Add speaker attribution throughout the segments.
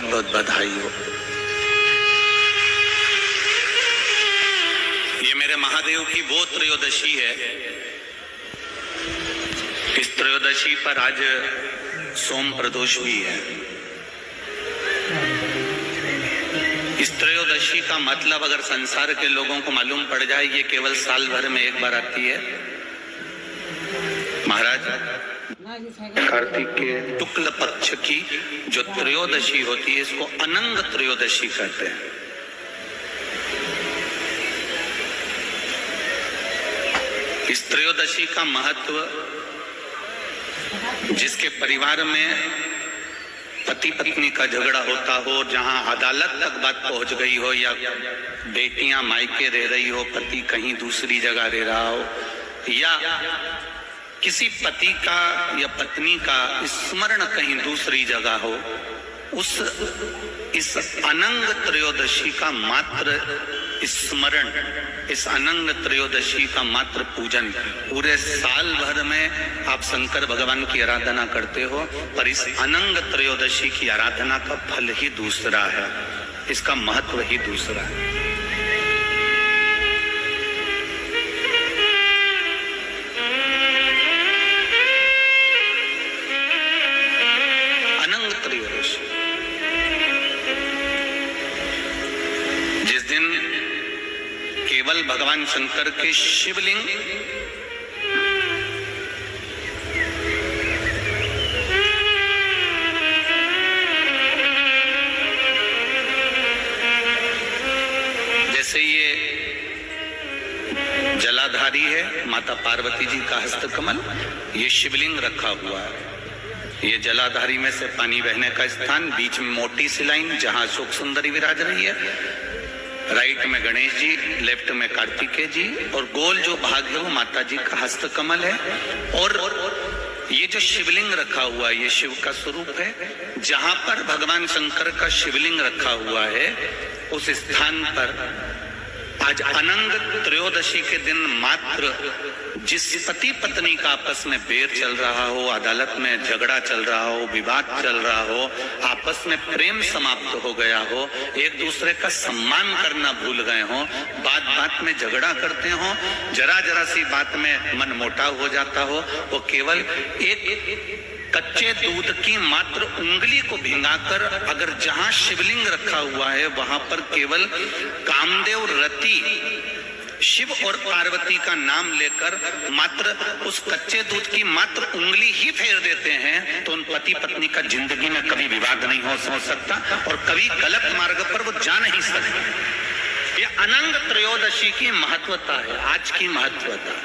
Speaker 1: बहुत बधाई हो। ये मेरे महादेव की वो त्रयोदशी है। इस त्रयोदशी पर आज सोम प्रदोष भी है। इस त्रयोदशी का मतलब अगर संसार के लोगों को मालूम पड़ जाए, ये केवल साल भर में एक बार आती है। महाराज, कार्तिक के शुक्ल पक्ष की जो त्रयोदशी होती है, इसको अनंग त्रयोदशी कहते हैं। इस त्रयोदशी का महत्व, जिसके परिवार में पति पत्नी का झगड़ा होता हो, जहां अदालत तक बात पहुंच गई हो, या बेटियां मायके रह रही हो, पति कहीं दूसरी जगह रह रहा हो, या किसी पति का या पत्नी का स्मरण कहीं दूसरी जगह हो, इस अनंग त्रयोदशी का मात्र स्मरण, इस अनंग त्रयोदशी का मात्र पूजन, पूरे साल भर में आप शंकर भगवान की आराधना करते हो, पर इस अनंग त्रयोदशी की आराधना का फल ही दूसरा है, इसका महत्व ही दूसरा है। अनंग त्रयोदशी, जिस दिन केवल भगवान शंकर के शिवलिंग जैसे ये जलाधारी है, माता पार्वती जी का हस्तकमल, ये शिवलिंग रखा हुआ है। ये जलाधारी में से पानी बहने का स्थान, बीच में मोटी सी लाइन जहां अशोक सुंदरी विराज रही है, राइट में गणेश जी, लेफ्ट में कार्तिकेय जी, और गोल जो भाग है वो माता जी का हस्तकमल है। और ये जो शिवलिंग रखा हुआ है, ये शिव का स्वरूप है। जहां पर भगवान शंकर का शिवलिंग रखा हुआ है, उस स्थान पर आज अनंग त्रयोदशी के दिन मात्र जिस पति पत्नी का आपस में बैर चल रहा हो, अदालत में झगड़ा चल रहा हो, विवाद चल रहा हो, आपस में प्रेम समाप्त हो गया हो, एक दूसरे का सम्मान करना भूल गए हो, बात बात में झगड़ा करते हो, जरा जरा सी बात में मन मोटाव हो जाता हो, वो केवल एक कच्चे दूध की मात्र उंगली को भिंगाकर अगर जहां शिवलिंग रखा हुआ है वहां पर केवल कामदेव रति शिव और पार्वती का नाम लेकर मात्र उस कच्चे दूध की मात्र उंगली ही फेर देते हैं, तो उन पति पत्नी का जिंदगी में कभी विवाद नहीं हो सकता और कभी गलत मार्ग पर वो जा नहीं सकते। ये अनंग त्रयोदशी की महत्वता है, आज की महत्वता।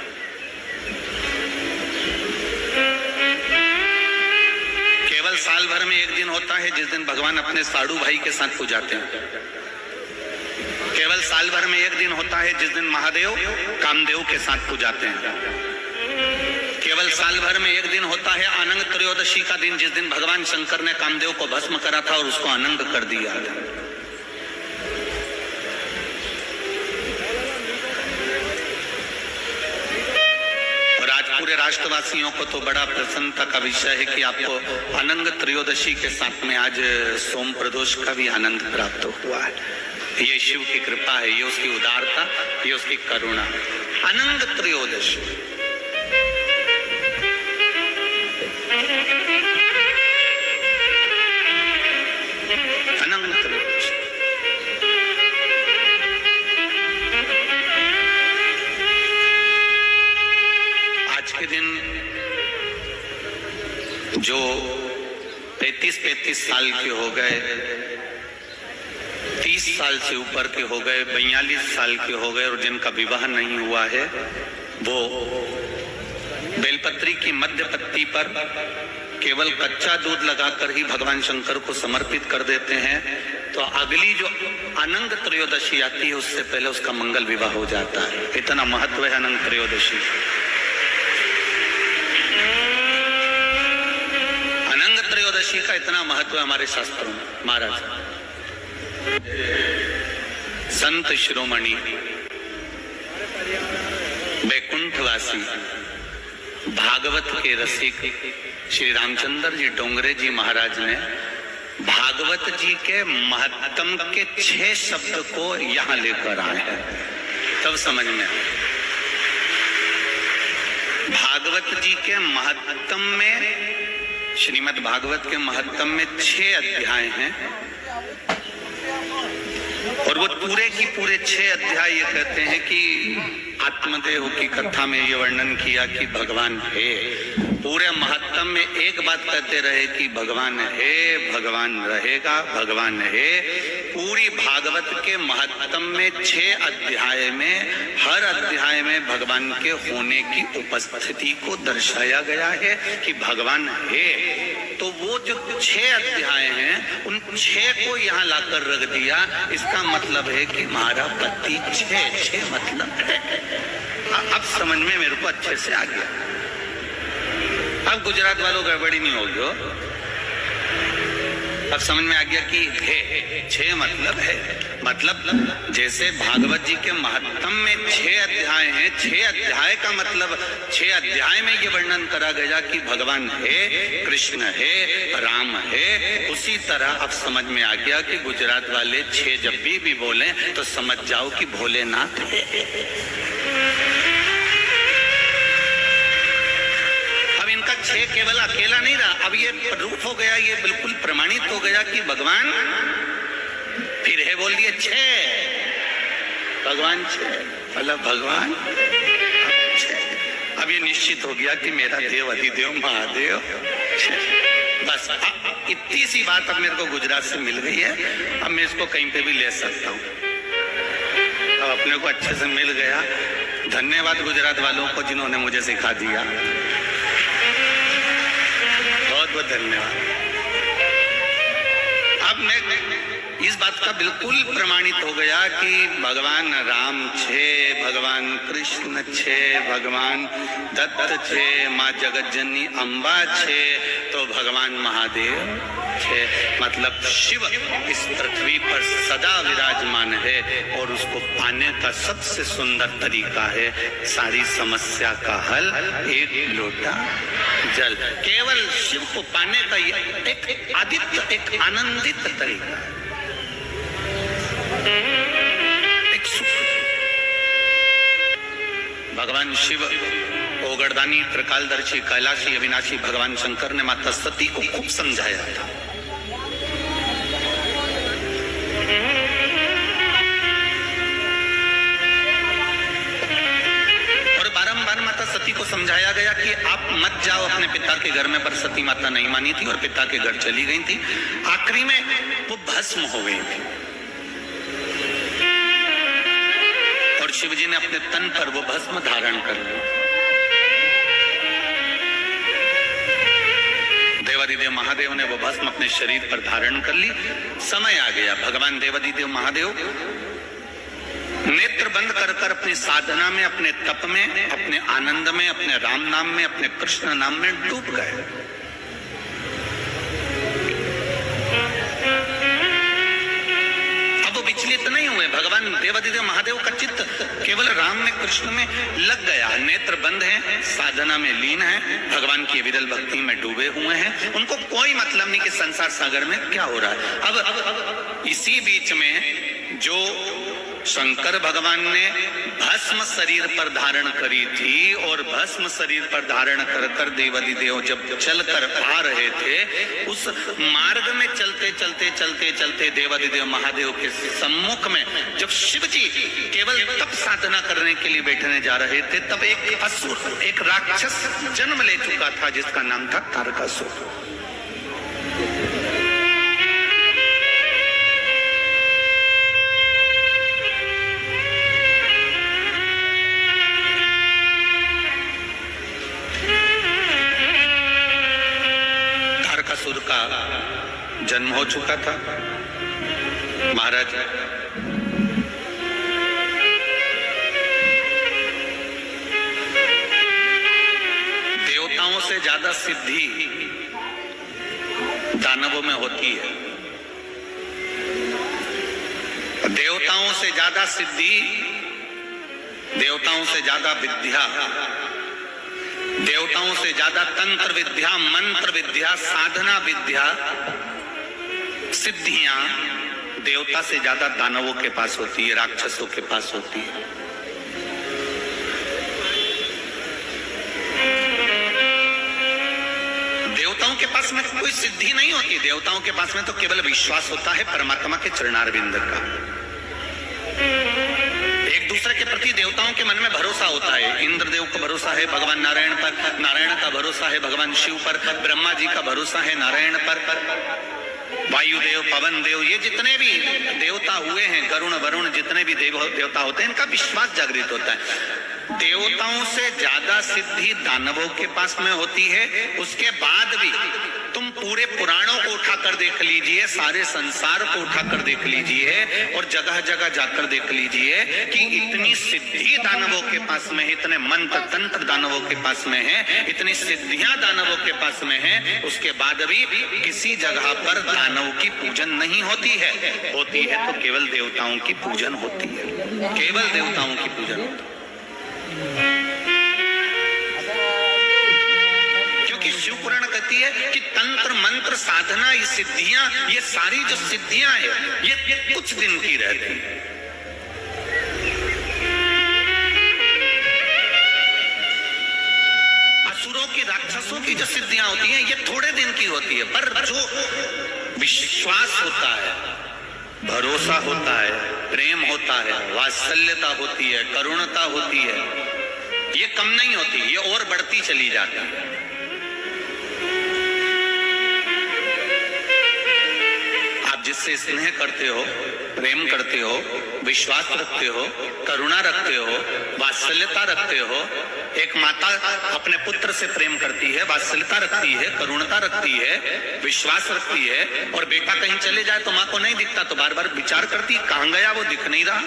Speaker 1: केवल साल भर में एक दिन होता है जिस दिन भगवान अपने साड़ू भाई के साथ पूजाते हैं। केवल साल भर में एक दिन होता है जिस दिन महादेव कामदेव के साथ पूजाते हैं। केवल साल भर में एक दिन होता है अनंग त्रयोदशी का दिन, जिस दिन भगवान शंकर ने कामदेव को भस्म करा था और उसको अनंग कर दिया। पूरे राष्ट्रवासियों को तो बड़ा प्रसन्नता का विषय है कि आपको अनंग त्रयोदशी के साथ में आज सोम प्रदोष का भी आनंद प्राप्त हुआ है। ये शिव की कृपा है, ये उसकी उदारता, ये उसकी करुणा। अनंग त्रयोदशी, अनंग त्रयोदशी के दिन जो 33 साल के हो गए, 30 साल से ऊपर के हो गए, 42 साल के हो गए और जिनका विवाह नहीं हुआ है, वो बेलपत्री की मध्य पत्ती पर केवल कच्चा दूध लगाकर ही भगवान शंकर को समर्पित कर देते हैं, तो अगली जो अनंग त्रयोदशी आती है उससे पहले उसका मंगल विवाह हो जाता है। इतना महत्व है अनंग त्रयोदशी। त्रयोदशी का इतना महत्व है हमारे शास्त्रों में। महाराज संत शिरोमणि बैकुंठवासी भागवत के रसिक श्री रामचंद्र जी डोंगरे जी महाराज ने भागवत जी के महत्तम के 6 शब्द को यहां लेकर आए हैं, तब समझ में आए। भागवत जी के महत्तम में, श्रीमद् भागवत के महत्तम में 6 अध्याय हैं और वो पूरे की पूरे 6 अध्याय ये कहते हैं कि आत्मदेव की कथा में ये वर्णन किया कि भगवान है। पूरे महत्तम में एक बात कहते रहे कि भगवान है, भगवान रहेगा, भगवान है। पूरी भागवत के महत्तम में 6 अध्याय में हर अध्याय में भगवान के होने की उपस्थिति को दर्शाया गया है कि भगवान है। तो वो जो 6 अध्याय हैं उन 6 को यहाँ लाकर रख दिया। इसका मतलब है कि महाराज पति 6 मतलब है। अब समझ में मेरे को अच्छे से आ गया। अब गुजरात वालों गड़बड़ी नहीं होगी हो। अब समझ में आ गया कि है 6 मतलब है। मतलब जैसे भागवत जी के महत्तम में 6 अध्याय हैं, 6 अध्याय का मतलब 6 अध्याय में ये वर्णन करा गया कि भगवान है, कृष्ण है, राम है। उसी तरह अब समझ में आ गया कि गुजरात वाले 6 जब भी बोले तो समझ जाओ कि भोलेनाथ है। अब इनका 6 केवल अकेला नहीं रहा, अब ये प्रूफ हो गया, ये बिल्कुल प्रमाणित हो गया कि भगवान फिर है, बोल दिए 6 भगवान 6 मतलब भगवान 6। अब ये निश्चित हो गया कि मेरा देव अधिदेव महादेव 6। बस इतनी सी बात अब मेरे को गुजरात से मिल गई है। अब मैं इसको कहीं पे भी ले सकता हूँ। अब अपने को अच्छे से मिल गया। धन्यवाद गुजरात वालों को जिन्होंने मुझे सिखा दिया, बहुत बहुत धन्यवाद। अब मैं इस बात का बिल्कुल प्रमाणित हो गया कि भगवान राम 6, भगवान कृष्ण 6, भगवान दत्त 6, माँ जगतजननी अम्बा 6, तो भगवान महादेव 6। मतलब शिव इस पृथ्वी पर सदा विराजमान है और उसको पाने का सबसे सुंदर तरीका है सारी समस्या का हल, एक लोटा जल। केवल शिव को पाने का एक आदित्य, एक आनंदित तरीका, एक सुख। भगवान शिव ओगरदानी, त्रिकालदर्शी, कैलाशी, अविनाशी भगवान शंकर ने माता सती को खूब समझाया था। और बारंबार माता सती को समझाया गया कि आप मत जाओ अपने पिता के घर में, पर सती माता नहीं मानी थी और पिता के घर चली गई थी। आखिरी में वो भस्म हो गई थी और शिव जी ने अपने तन पर वो भस्म धारण कर लिया। देवादिदेव महादेव ने वो भस्म अपने शरीर पर धारण कर ली। समय आ गया, भगवान देवादिदेव महादेव नेत्र बंद कर कर अपनी साधना में, अपने तप में, अपने आनंद में, अपने राम नाम में, अपने कृष्ण नाम में डूब गए। विचलित नहीं हुए। भगवान देवादिदेव महादेव का चित्त केवल राम में, कृष्ण में लग गया। नेत्र बंद हैं, साधना में लीन हैं, भगवान की विरल भक्ति में डूबे हुए हैं। उनको कोई मतलब नहीं कि संसार सागर में क्या हो रहा है। अब इसी बीच में जो शंकर भगवान ने भस्म शरीर पर धारण करी थी और भस्म शरीर पर धारण कर कर देवादिदेव जब चलकर आ रहे थे, उस मार्ग में चलते चलते चलते चलते देवादिदेव महादेव के सम्मुख में जब शिव जी केवल तप साधना करने के लिए बैठने जा रहे थे, तब एक असुर, एक राक्षस जन्म ले चुका था जिसका नाम था तारकासुर। तारकासुर का जन्म हो चुका था। महाराज देवताओं से ज्यादा सिद्धि दानवों में होती है। देवताओं से ज्यादा सिद्धि, देवताओं से ज्यादा विद्या, देवताओं से ज्यादा तंत्र विद्या, मंत्र विद्या, साधना विद्या सिद्धियां देवता से ज्यादा दानवों के पास होती है, राक्षसों के पास होती है। देवताओं के पास में कोई सिद्धि नहीं होती, देवताओं के पास में तो केवल विश्वास होता है परमात्मा के चरणारविंद का। एक दूसरे के प्रति देवताओं के मन में भरोसा होता है। इंद्रदेव का भरोसा है भगवान नारायण पर, नारायण का भरोसा है भगवान शिव पर, ब्रह्मा जी का भरोसा है नारायण पर, वायुदेव, पवन देव, ये जितने भी देवता हुए हैं, गरुण वरुण, जितने भी देवता होते हैं, इनका विश्वास जागृत होता है। देवताओं से ज्यादा सिद्धि दानवों के पास में होती है। उसके बाद भी तुम पूरे पुराणों को उठाकर देख लीजिए, सारे संसार को उठाकर देख लीजिए और जगह जगह जाकर देख लीजिए कि इतनी सिद्धि दानवों के पास में है, इतने मंत्र तंत्र दानवों के पास में है, इतनी सिद्धियां दानवों के पास में है, उसके बाद भी किसी जगह पर दानव की पूजन नहीं होती है। होती है तो केवल देवताओं की पूजन होती है, केवल देवताओं की पूजन होती है। क्योंकि शिव पुराण कहती है कि तंत्र मंत्र साधना, ये सिद्धियां, ये सारी जो सिद्धियां है, ये कुछ दिन की रहती है। असुरों की, राक्षसों की जो सिद्धियां होती हैं, ये थोड़े दिन की होती है। पर जो विश्वास होता है, भरोसा होता है, प्रेम होता है, वात्सल्यता होती है, करुणता होती है, ये कम नहीं होती, ये और बढ़ती चली जाती है। आप जिससे स्नेह करते हो, प्रेम करते हो, विश्वास रखते हो, करुणा रखते हो, वात्सल्यता रखते हो। एक माता अपने पुत्र से प्रेम करती है, वात्सल्यता रखती है, करुणता रखती है, विश्वास रखती है, और बेटा कहीं चले जाए तो माँ को नहीं दिखता तो बार बार विचार करती, कहां गया, वो दिख नहीं रहा।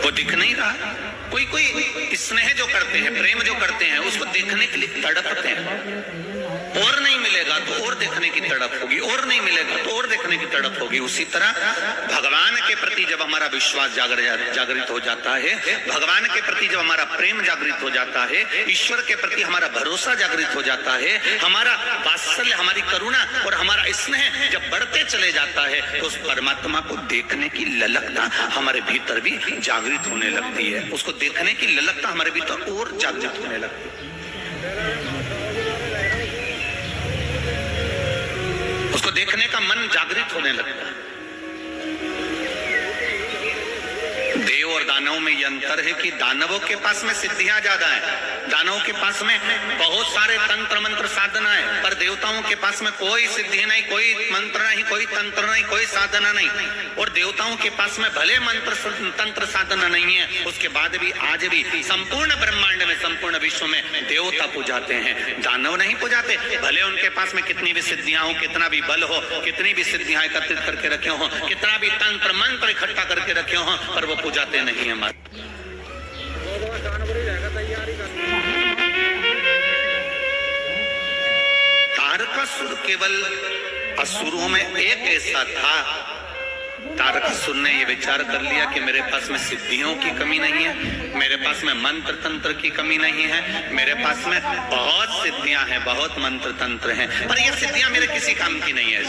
Speaker 1: वो दिख नहीं रहा। कोई कोई स्नेह जो करते हैं, प्रेम जो करते हैं, उसको देखने के लिए तड़पते हैं। और नहीं मिलेगा तो और देखने की तड़प होगी, और नहीं मिलेगा तो और देखने की तड़प होगी। उसी तरह भगवान के प्रति जब हमारा विश्वास जागृत हो जाता है, भगवान के प्रति जब हमारा प्रेम जागृत हो जाता है, ईश्वर के प्रति हमारा भरोसा जागृत हो जाता है, हमारा वात्सल्य, हमारी करुणा और हमारा स्नेह जब बढ़ते चले जाता है, तो उस परमात्मा को देखने की ललकता हमारे भीतर भी जागृत होने लगती है। उसको देखने की ललकता हमारे भीतर और जागृत होने लगती है। उसको देखने का मन जागृत होने लगता है। देव और दानव में यह अंतर है कि दानवों के पास में सिद्धियां ज्यादा है, दानवों के पास में बहुत सारे तंत्र मंत्र साधना है, पर देवताओं के पास में कोई सिद्धि नहीं, कोई मंत्र नहीं, कोई तंत्र नहीं, कोई साधना नहीं। और देवताओं के पास में भले मंत्र तंत्र साधना नहीं है, उसके बाद भी आज भी संपूर्ण ब्रह्मांड में, संपूर्ण विश्व में देवता पूजाते हैं, दानव नहीं पूजाते। भले उनके पास में कितनी भी सिद्धियां हो, कितना भी बल हो, कितनी भी सिद्धियां एकत्रित करके रखे हो, कितना भी तंत्र मंत्र इकट्ठा करके रखे हो, पर वो पूजाते नहीं है। तारकासुर केवल असुरों में एक ऐसा था, तारकासुर ने ये विचार कर लिया कि मेरे पास में सिद्धियों की कमी नहीं है, मेरे पास में मंत्र तंत्र की कमी नहीं है, मेरे पास में बहुत सिद्धियां हैं, बहुत मंत्र तंत्र हैं, पर ये सिद्धियां मेरे किसी काम की नहीं है।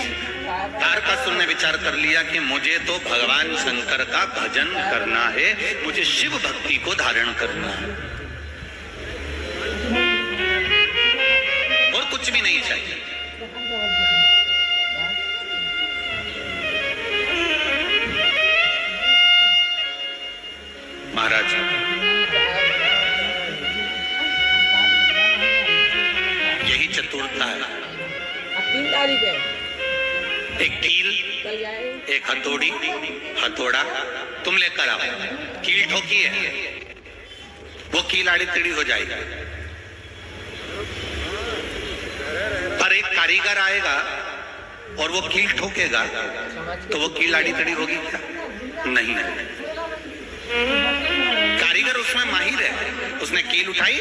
Speaker 1: तारकासुर ने विचार कर लिया कि मुझे तो भगवान शंकर का भजन करना है, मुझे शिव भक्ति को धारण करना है, और कुछ भी नहीं चाहिए। महाराज यही चतुरता है।
Speaker 2: 3 तारीख है।
Speaker 1: एक कील, एक हथौड़ी, हथौड़ा तुम लेकर आओ, कील ठोकी है, वो कील आड़ी टेढ़ी हो जाएगी, पर एक कारीगर आएगा और वो कील ठोकेगा तो वो कील आड़ी टेढ़ी होगी क्या? नहीं। कारीगर कारीगर उसमें माहिर है। उसने कील उठाई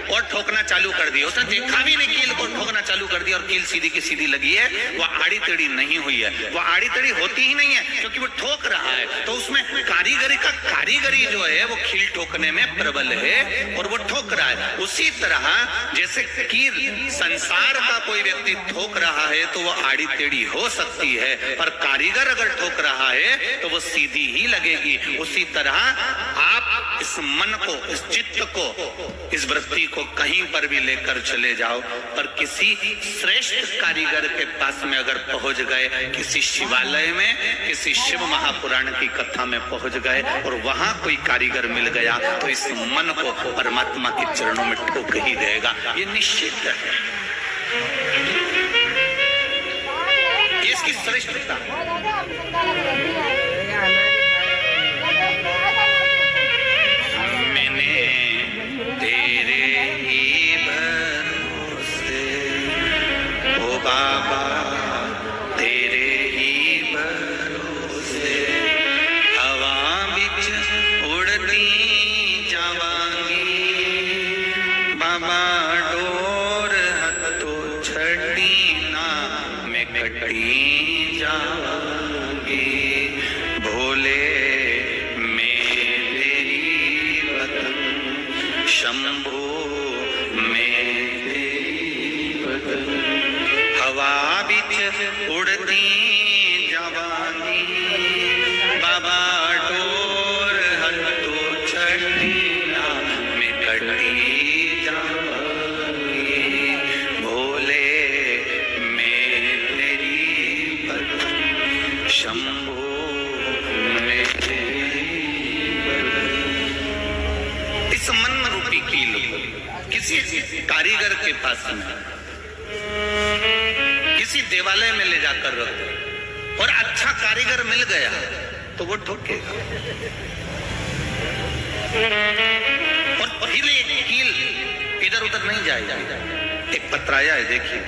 Speaker 1: और ठोकना चालू कर दिया। उसने देखा भी नहीं कील को, ठोकना चालू कर दिया और कील सीधी की सीधी लगी है। वह आड़ी टेढ़ी नहीं हुई है, वह आड़ी टेढ़ी होती ही नहीं है क्योंकि वो ठोक रहा है। तो उसमें कारीगरी जो है वो कील ठोकने में प्रबल है और वो ठोक रहा है। उसी तरह जैसे कील संसार का कोई व्यक्ति ठोक रहा है तो वो आड़ी टेढ़ी हो सकती है, पर कारीगर अगर ठोक रहा है तो वो सीधी ही लगेगी। उसी तरह आप इस मन को, इस चित्त को, इस वृत्ति को कहीं पर भी लेकर चले जाओ, पर किसी श्रेष्ठ कारीगर के पास में अगर पहुंच गए, किसी शिवालय में, किसी शिव महापुराण की कथा में पहुंच गए और वहां कोई कारीगर मिल गया तो इस मन को परमात्मा के चरणों में ठोक ही देगा, ये निश्चित है। ये इसकी श्रेष्ठता। मैंने तेरे ही भरोसे, ओ बाबा तेरे ही भरोसे, हवा बिच उड़ती जावांगी, बाबा डोर हथों छड़ी ना मैं कटी जावांगी, भोले शंभो में हवा बिच उड़ती जवानी, बाबा डोर हथों छड़ी ना मैं कटी जावांगी, भोले मैं तेरी पत्नी शंभो में। इस मन रूपी कील किसी कारीगर के पास में, किसी देवालय में ले जाकर रख दो और अच्छा कारीगर मिल गया तो वो ठोकेगा। और फिर ये कील इधर उधर नहीं जाएगा। एक पत्राया है, देखिए,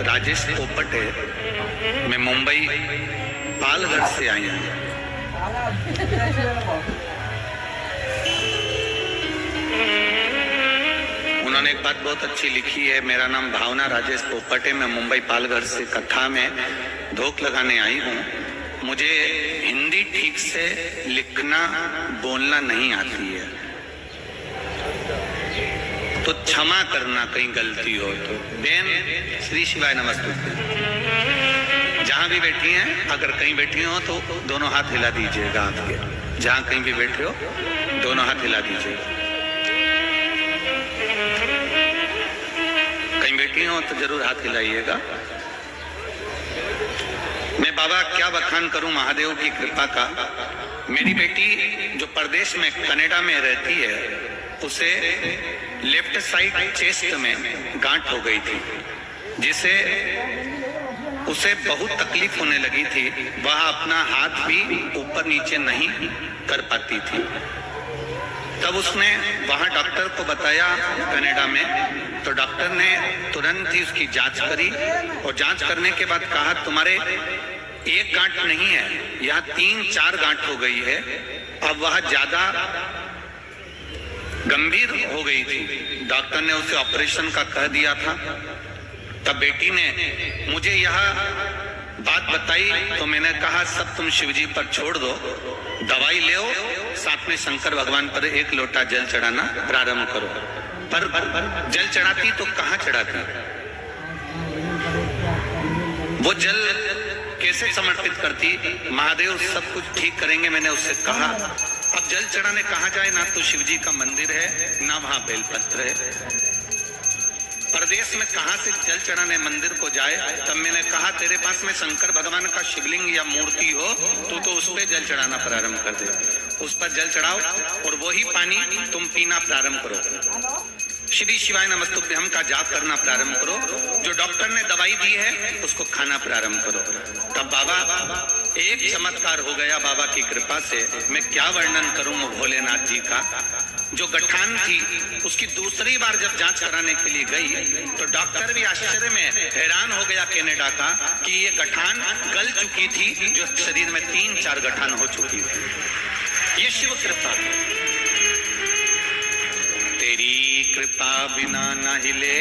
Speaker 1: राजेश पोपट है। मैं मुंबई पालघर से आई हूँ। उन्होंने एक बात बहुत अच्छी लिखी है, मेरा नाम भावना राजेश पोपट है, मैं मुंबई पालघर से कथा में धोख लगाने आई हूँ। मुझे हिंदी ठीक से लिखना बोलना नहीं आती है, तो क्षमा करना कहीं गलती हो तो। बेन श्री शिवाय नमस्ते। जहां भी बैठी हैं, अगर कहीं बैठी हो तो दोनों हाथ हिला दीजिएगा आपके। जहां कहीं भी बैठे हो दोनों हाथ हिला दीजिएगा। कहीं बैठी हो तो जरूर हाथ हिलाइएगा। मैं बाबा क्या बखान करूं महादेव की कृपा का। मेरी बेटी जो परदेश में कनाडा में रहती है, उसे लेफ्ट साइड चेस्ट में गांठ हो गई थी, जिसे उसे बहुत तकलीफ होने लगी थी। वह अपना हाथ भी ऊपर नीचे नहीं कर पाती थी। तब उसने वहां डॉक्टर को बताया कनाडा में, तो डॉक्टर ने तुरंत ही उसकी जांच करी और जांच करने के बाद कहा तुम्हारे एक गांठ नहीं है, यहाँ 3-4 गांठ हो गई है। अब वह ज्यादा गंभीर हो गई थी। डॉक्टर ने उसे ऑपरेशन का कह दिया था। तब बेटी ने मुझे यह बात बताई तो मैंने कहा सब तुम शिवजी पर छोड़ दो, दवाई ले, साथ में शंकर भगवान पर 1 लोटा जल चढ़ाना प्रारंभ करो। पर जल चढ़ाती तो कहाँ चढ़ाती? वो जल कैसे समर्पित करती? महादेव सब कुछ ठीक करेंगे, मैंने उससे कहा। अब जल चढ़ाने कहाँ जाए? ना तो शिवजी का मंदिर है, ना वहां बेलपत्र है। प्रदेश में कहां से जल चढ़ाने मंदिर को जाए, तब मैंने कहा तेरे पास में शंकर भगवान का शिवलिंग या मूर्ति हो तो उस पर जल चढ़ाना प्रारंभ कर दे, उस पर जल चढ़ाओ और वही पानी तुम पीना प्रारंभ करो। श्री शिवाय नमस्तुभ्यम का जाप करना प्रारंभ करो। जो डॉक्टर ने दवाई दी है उसको खाना प्रारंभ करो। तब बाबा एक चमत्कार हो गया बाबा की कृपा से। मैं क्या वर्णन करूं भोलेनाथ जी का। जो गठान थी उसकी दूसरी बार जब जांच कराने के लिए गई तो डॉक्टर भी आश्चर्य में हैरान हो गया कनाडा का कि ये गठान गल चुकी थी, जो शरीर में 3-4 गठान हो चुकी थी। ये शिव कृपा, तेरी कृपा बिना न हिले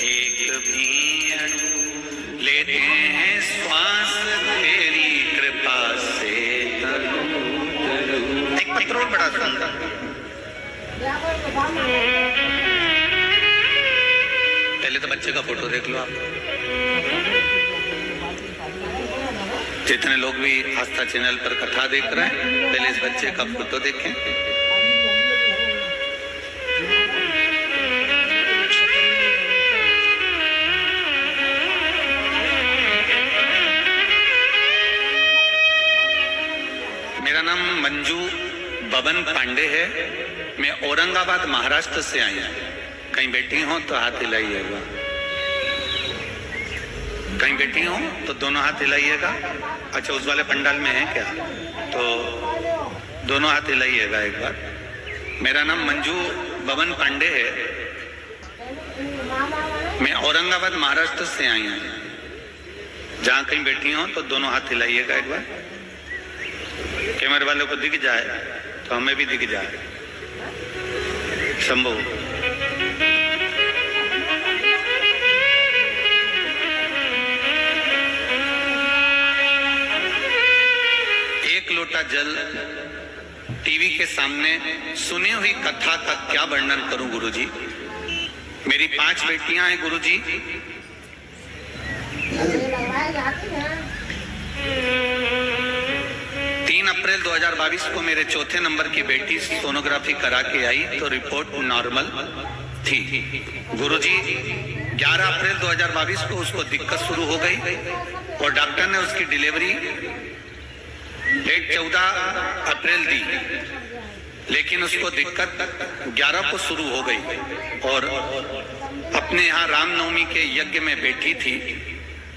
Speaker 1: एक भी अणु, लेते हैं श्वास तेरी कृपा से। एक पत्रों बड़ा सुंदर, पहले तो बच्चे का फोटो देख लो आप। जितने लोग भी आस्था चैनल पर कथा देख रहे हैं, पहले इस बच्चे का फोटो देखें। मेरा नाम मंजू बबन पांडे है। मैं औरंगाबाद महाराष्ट्र से आई हूँ। कहीं बैठी हो तो हाथ हिलाइएगा, कहीं बैठी हो तो दोनों हाथ हिलाइएगा। अच्छा, उस वाले पंडाल में है क्या? तो दोनों हाथ हिलाइएगा एक बार। मेरा नाम मंजू बबन पांडे है। मैं औरंगाबाद महाराष्ट्र से आई हूँ। जहाँ कहीं बैठी हो तो दोनों हाथ हिलाइएगा एक बार। कैमरे वालों को दिख जाए तो हमें भी दिख जाए। शंभू, एक लोटा जल टीवी के सामने सुनी हुई कथा का क्या वर्णन करूं गुरुजी। मेरी 5 बेटियां हैं गुरुजी। अप्रैल 2022 को मेरे चौथे नंबर की बेटी सोनोग्राफी करा के आई तो रिपोर्ट नॉर्मल थी गुरुजी। 11 अप्रैल 2022 को उसको दिक्कत शुरू हो गई और डॉक्टर ने उसकी डिलीवरी डेट 14 अप्रैल दी, लेकिन उसको दिक्कत 11 को शुरू हो गई और अपने यहाँ रामनवमी के यज्ञ में बैठी थी।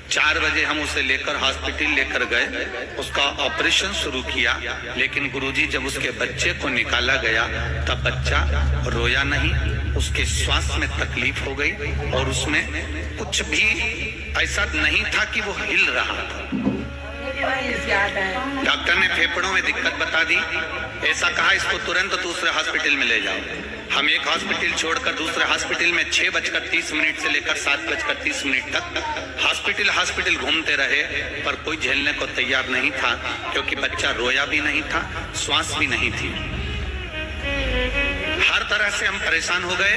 Speaker 1: 4 बजे हम उसे लेकर हॉस्पिटल लेकर गए, उसका ऑपरेशन शुरू किया। लेकिन गुरुजी जब उसके बच्चे को निकाला गया तब बच्चा रोया नहीं, उसके श्वास में तकलीफ हो गई और उसमें कुछ भी ऐसा नहीं था कि वो हिल रहा था। डॉक्टर ने फेफड़ों में दिक्कत बता दी। ऐसा कहा इसको तुरंत दूसरे हॉस्पिटल में ले जाओ। हम एक हॉस्पिटल छोड़कर दूसरे हॉस्पिटल में 6:30 से लेकर 7:30 तक हॉस्पिटल घूमते रहे, पर कोई झेलने को तैयार नहीं था, क्योंकि बच्चा रोया भी नहीं था, श्वास भी नहीं थी। हर तरह से हम परेशान हो गए।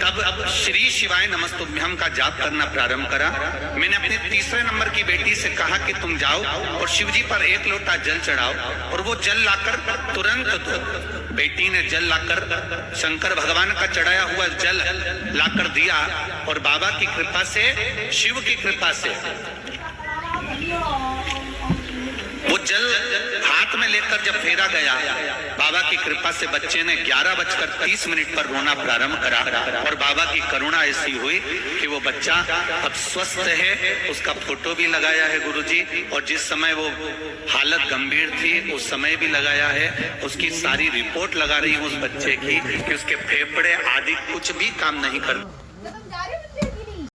Speaker 1: तब अब श्री शिवाय नमस्तुभ्यम का जाप करना प्रारंभ करा। मैंने अपने तीसरे नंबर की बेटी से कहा कि तुम जाओ और शिव जी पर 1 लोटा जल चढ़ाओ और वो जल लाकर तुरंत दो। बेटी ने जल लाकर शंकर भगवान का चढ़ाया हुआ जल लाकर दिया और बाबा की कृपा से, शिव की कृपा से वो जल हाथ में लेकर जब फेरा गया, बाबा की कृपा से बच्चे ने 11:30 पर रोना प्रारंभ करा और बाबा की करुणा ऐसी हुई कि वो बच्चा अब स्वस्थ है। उसका फोटो भी लगाया है गुरुजी, और जिस समय वो हालत गंभीर थी उस समय भी लगाया है। उसकी सारी रिपोर्ट लगा रही हूँ उस बच्चे की कि उसके फेफड़े आदि कुछ भी काम नहीं करते।